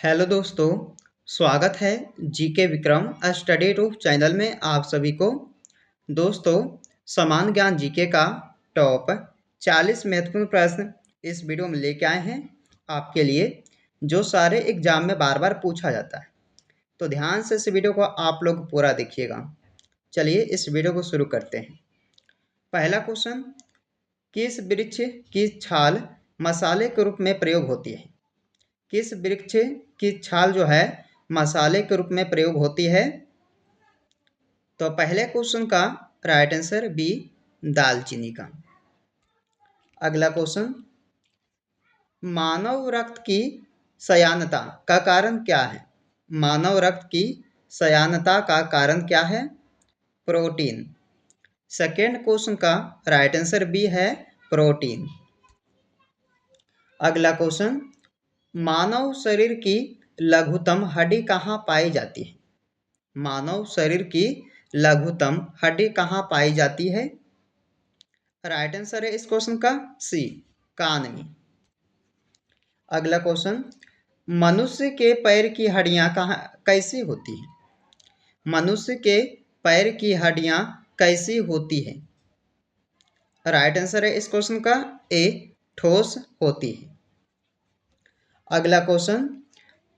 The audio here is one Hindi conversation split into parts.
हेलो दोस्तों, स्वागत है GK Vikram study tube channel में आप सभी को। दोस्तों, समान ज्ञान जीके का टॉप 40 महत्वपूर्ण प्रश्न इस वीडियो में लेके आए हैं आपके लिए, जो सारे एग्जाम में बार बार पूछा जाता है। तो ध्यान से इस वीडियो को आप लोग पूरा देखिएगा। चलिए इस वीडियो को शुरू करते हैं। पहला क्वेश्चन, किस वृक्ष की छाल मसाले के रूप में प्रयोग होती है? किस वृक्ष की छाल जो है मसाले के रूप में प्रयोग होती है? तो पहले क्वेश्चन का राइट आंसर बी, दालचीनी का। अगला क्वेश्चन, मानव रक्त की सयानता का कारण क्या है? मानव रक्त की सयानता का कारण क्या है? प्रोटीन। सेकेंड क्वेश्चन का राइट आंसर बी है, प्रोटीन। अगला क्वेश्चन, मानव शरीर की लघुतम हड्डी कहाँ पाई जाती है? मानव शरीर की लघुतम हड्डी कहाँ पाई जाती है? राइट आंसर है इस क्वेश्चन का सी, कान में। अगला क्वेश्चन, मनुष्य के पैर की हड्डियां कहाँ कैसी होती है? मनुष्य के पैर की हड्डियां कैसी होती है? राइट आंसर है इस क्वेश्चन का ए, ठोस होती है। अगला क्वेश्चन,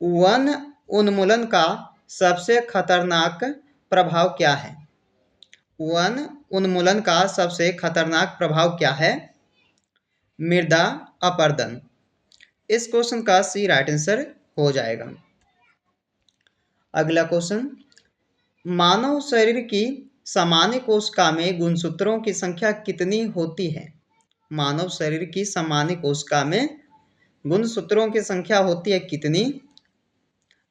वन उन्मूलन का सबसे खतरनाक प्रभाव क्या है? वन उन्मूलन का सबसे खतरनाक प्रभाव क्या है? मृदा अपरदन। इस क्वेश्चन का सी राइट आंसर हो जाएगा। अगला क्वेश्चन, मानव शरीर की सामान्य कोशिका में गुणसूत्रों की संख्या कितनी होती है? मानव शरीर की सामान्य कोशिका में गुणसूत्रों की संख्या होती है कितनी?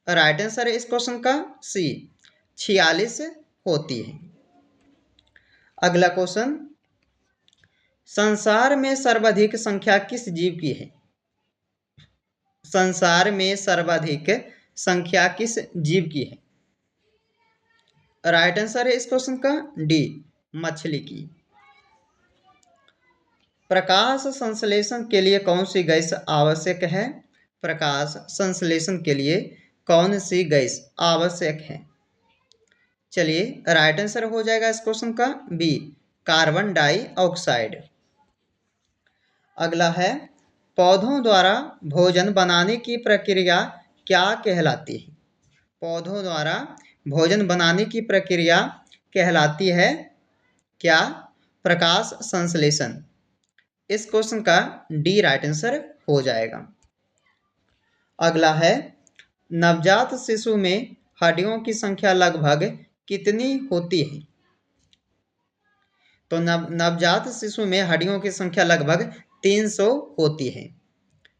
राइट आंसर है इस क्वेश्चन का सी, 46 होती है। अगला क्वेश्चन, संसार में सर्वाधिक संख्या किस जीव की है? संसार में सर्वाधिक संख्या किस जीव की है? राइट आंसर है इस क्वेश्चन का डी, मछली की। प्रकाश संश्लेषण के लिए कौन सी गैस आवश्यक है? प्रकाश संश्लेषण के लिए कौन सी गैस आवश्यक है? चलिए राइट आंसर हो जाएगा इस क्वेश्चन का बी, कार्बन डाइऑक्साइड। अगला है, पौधों द्वारा भोजन बनाने की प्रक्रिया क्या कहलाती है? पौधों द्वारा भोजन बनाने की प्रक्रिया कहलाती है क्या? प्रकाश संश्लेषण। इस क्वेश्चन का डी राइट आंसर हो जाएगा। अगला है, नवजात शिशु में हड्डियों की संख्या लगभग कितनी होती है? तो नवजात शिशु में हड्डियों की संख्या लगभग 300 होती है।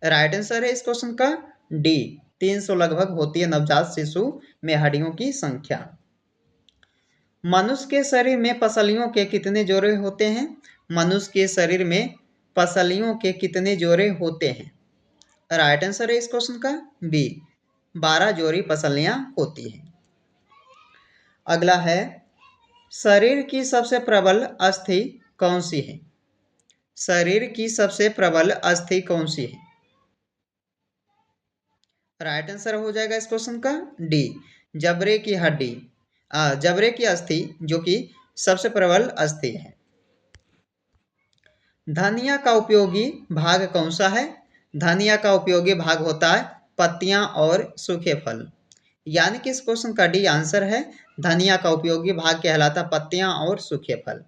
राइट आंसर है इस क्वेश्चन का डी, 300 लगभग होती है नवजात शिशु में हड्डियों की संख्या। मनुष्य के शरीर में पसलियों के कितने जोड़े होते हैं? मनुष्य के शरीर में पसलियों के कितने जोड़े होते हैं? राइट आंसर है इस क्वेश्चन का बी, 12 जोड़ी पसलियां होती हैं। अगला है, शरीर की सबसे प्रबल अस्थि कौन सी है? शरीर की सबसे प्रबल अस्थि कौन सी है? राइट आंसर हो जाएगा इस क्वेश्चन का डी, जबड़े की हड्डी, जबड़े की अस्थि जो कि सबसे प्रबल अस्थि है। धनिया का उपयोगी भाग कौन सा है? धनिया का उपयोगी भाग होता है पत्तियां और सूखे फल, यानी कि इस क्वेश्चन का डी आंसर है, धनिया का उपयोगी भाग कहलाता पत्तियां और सूखे फल।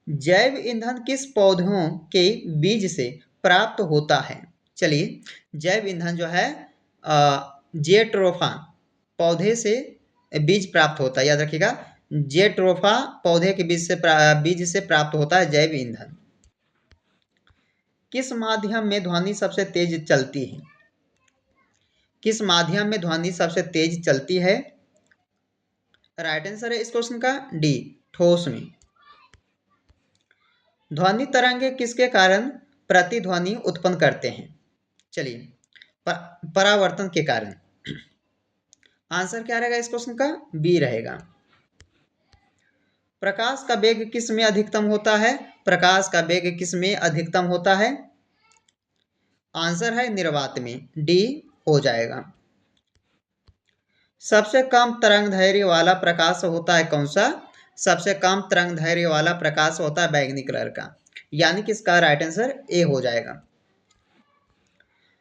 जैव ईंधन किस पौधों के बीज से प्राप्त होता है? चलिए, जैव ईंधन जो है जेट्रोफा पौधे से बीज प्राप्त होता है, याद रखिएगा, जेट्रोफा पौधे के बीज से प्राप्त होता है जैव ईंधन। किस माध्यम में ध्वनि सबसे तेज चलती है? किस माध्यम में ध्वनि सबसे तेज चलती है? राइट आंसर है इस क्वेश्चन का डी, ठोस में। ध्वनि तरंगे किसके कारण प्रतिध्वनि उत्पन्न करते हैं? चलिए, परावर्तन के कारण। आंसर क्या रहेगा इस क्वेश्चन का? बी रहेगा। प्रकाश का वेग किस में अधिकतम होता है? प्रकाश का वेग किस में अधिकतम होता है? आंसर है निर्वात में, डी हो जाएगा। सबसे कम तरंग दैर्ध्य वाला प्रकाश होता है कौन सा? सबसे कम तरंग दैर्ध्य वाला प्रकाश होता है बैंगनी कलर का, यानी कि इसका राइट आंसर ए हो जाएगा।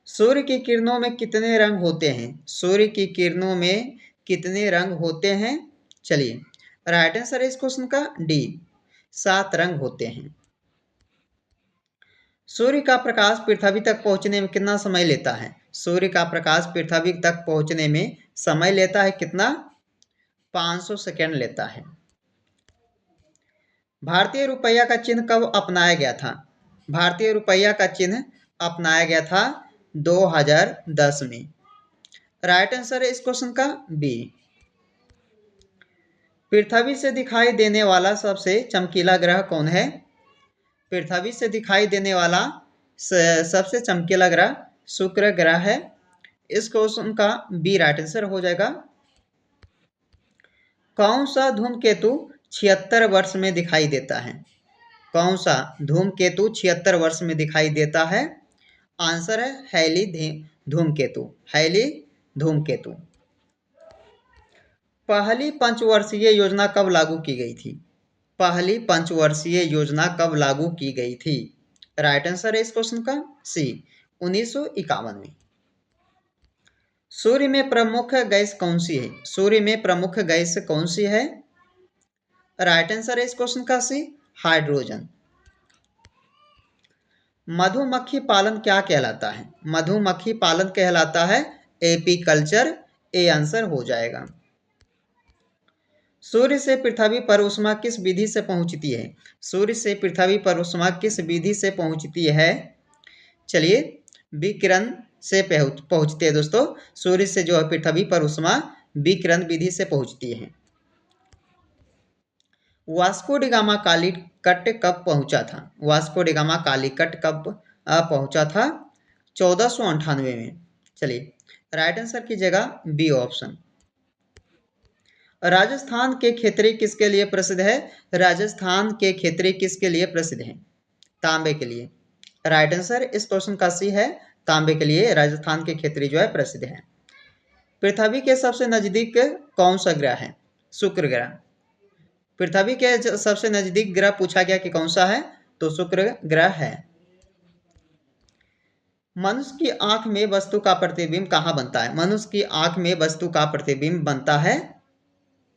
सूर्य की किरणों में कितने रंग होते हैं? सूर्य की किरणों में कितने रंग होते हैं? चलिए, राइट आंसर है इस क्वेश्चन का डी, 7 रंग होते हैं। सूर्य का प्रकाश पृथ्वी तक पहुंचने में कितना समय लेता है? सूर्य का प्रकाश पृथ्वी तक पहुंचने में समय लेता है कितना? 500 सेकेंड लेता है। भारतीय रुपया का चिन्ह कब अपनाया गया था? भारतीय रुपया का चिन्ह अपनाया गया था 2010 में। राइट आंसर है इस क्वेश्चन का बी। पृथ्वी से दिखाई देने वाला सबसे चमकीला ग्रह कौन है? पृथ्वी से दिखाई देने वाला सबसे चमकीला ग्रह शुक्र ग्रह है। इस क्वेश्चन का बी राइट आंसर हो जाएगा। कौन सा धूमकेतु 76 वर्ष में दिखाई देता है? कौन सा धूमकेतु 76 वर्ष में दिखाई देता है? आंसर है हैली धूमकेतु, हैली धूमकेतु। पहली पंचवर्षीय योजना कब लागू की गई थी? पहली पंचवर्षीय योजना कब लागू की गई थी? राइट आंसर है इस क्वेश्चन का सी, 1951 में। सूर्य में प्रमुख गैस कौन सी है? सूर्य में प्रमुख गैस कौन सी है? राइट आंसर है इस क्वेश्चन का सी, हाइड्रोजन। मधुमक्खी पालन क्या कहलाता है? मधुमक्खी पालन कहलाता है एपीकल्चर, ए आंसर हो जाएगा। सूर्य से पृथ्वी पर ऊष्मा किस विधि से पहुंचती है? सूर्य से पृथ्वी पर ऊष्मा किस विधि से पहुंचती है? चलिए, विकिरण से पहुंचती है दोस्तों। सूर्य से जो है पृथ्वी पर ऊष्मा विकिरण विधि से पहुंचती है। वास्को डी गामा कालीकट कब पहुंचा था? वास्को डी गामा कालीकट कब पहुंचा था? 1498 में। चलिए, राइट आंसर की जगह बी ऑप्शन। राजस्थान के खेतरी किसके लिए प्रसिद्ध है? राजस्थान के खेतरी किसके लिए प्रसिद्ध है? तांबे के लिए। राइट आंसर इस क्वेश्चन का सी है, तांबे के लिए राजस्थान के खेतरी जो है प्रसिद्ध है। पृथ्वी के सबसे नजदीक कौन सा ग्रह है? शुक्र ग्रह। पृथ्वी के सबसे नजदीक ग्रह पूछा गया कि कौन सा है, तो शुक्र ग्रह है। मनुष्य की आंख में वस्तु का प्रतिबिंब कहाँ बनता है? मनुष्य की आंख में वस्तु का प्रतिबिंब बनता है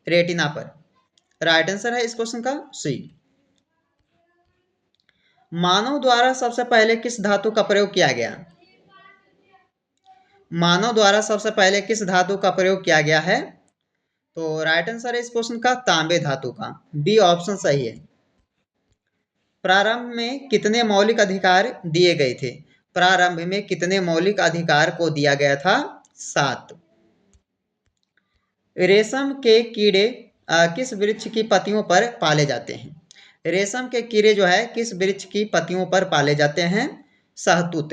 रेटिना पर। राइट आंसर है इस क्वेश्चन का सी। मानव द्वारा सबसे पहले किस धातु का प्रयोग किया गया? मानव द्वारा सबसे पहले किस धातु का प्रयोग किया गया है? तो राइट आंसर है इस क्वेश्चन का तांबे धातु का, बी ऑप्शन सही है। प्रारंभ में कितने मौलिक अधिकार दिए गए थे? प्रारंभ में कितने मौलिक अधिकार को दिया गया था? 7। रेशम के कीड़े किस वृक्ष की पत्तियों पर पाले जाते हैं? रेशम के कीड़े जो है किस वृक्ष की पत्तियों पर पाले जाते हैं? शहतूत,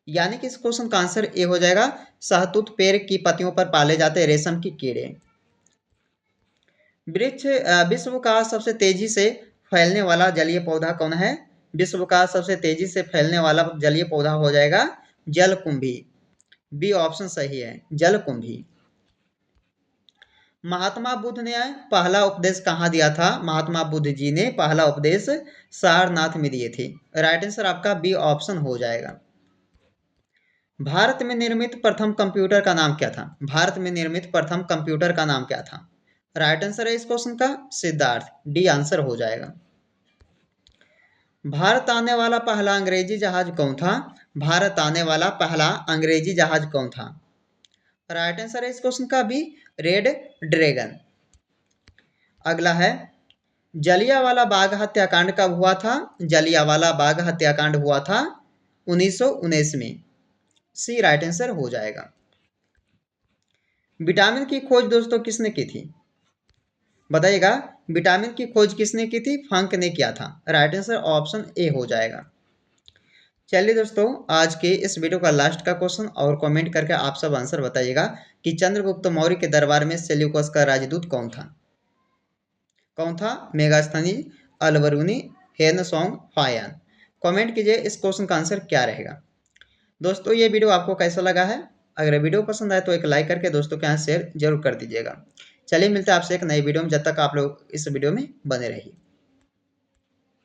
यानी कि इस क्वेश्चन का आंसर ए हो जाएगा। शहतूत पेड़ की पत्तियों पर पाले जाते हैं रेशम के कीड़े। वृक्ष विश्व का सबसे तेजी से फैलने वाला जलीय पौधा कौन है? विश्व का सबसे तेजी से फैलने वाला जलीय पौधा हो जाएगा जलकुंभी, बी ऑप्शन सही है, जलकुंभी। महात्मा बुद्ध ने पहला उपदेश कहाँ दिया था? महात्मा बुद्ध जी ने पहला उपदेश सारनाथ में दिए थे। राइट आंसर आपका बी ऑप्शन हो जाएगा। भारत में निर्मित प्रथम कंप्यूटर का नाम क्या था? भारत में निर्मित प्रथम कंप्यूटर का नाम क्या था? राइट आंसर है इस क्वेश्चन का सिद्धार्थ, डी आंसर हो जाएगा। भारत आने वाला पहला अंग्रेजी जहाज कौन था? भारत आने वाला पहला अंग्रेजी जहाज कौन था? राइट आंसर है इस क्वेश्चन का भी रेड ड्रैगन। अगला है, जलियांवाला बाग हत्याकांड कब हुआ था? जलियांवाला बाग हत्याकांड हुआ था 1919 में, सी राइट आंसर हो जाएगा। विटामिन की खोज दोस्तों किसने की थी? बताइएगा, विटामिन की खोज किसने की थी? फंक ने किया था। राइट आंसर ऑप्शन ए हो जाएगा। चलिए दोस्तों, आज के इस वीडियो का लास्ट का क्वेश्चन और कमेंट करके आप सब आंसर बताइएगा कि चंद्रगुप्त मौर्य के दरबार में सेल्यूकस का राजदूत कौन था? कौन था? मेगास्थनी, अलबरूनी, हेनसोंग, फायान। कमेंट कीजिए इस क्वेश्चन का आंसर क्या रहेगा। दोस्तों, ये वीडियो आपको कैसा लगा है अगर वीडियो पसंद आए तो एक लाइक करके दोस्तों के यहाँ शेयर जरूर कर दीजिएगा। चलिए मिलते हैं आपसे एक नई वीडियो में, जब तक आप लोग इस वीडियो में बने रहिए।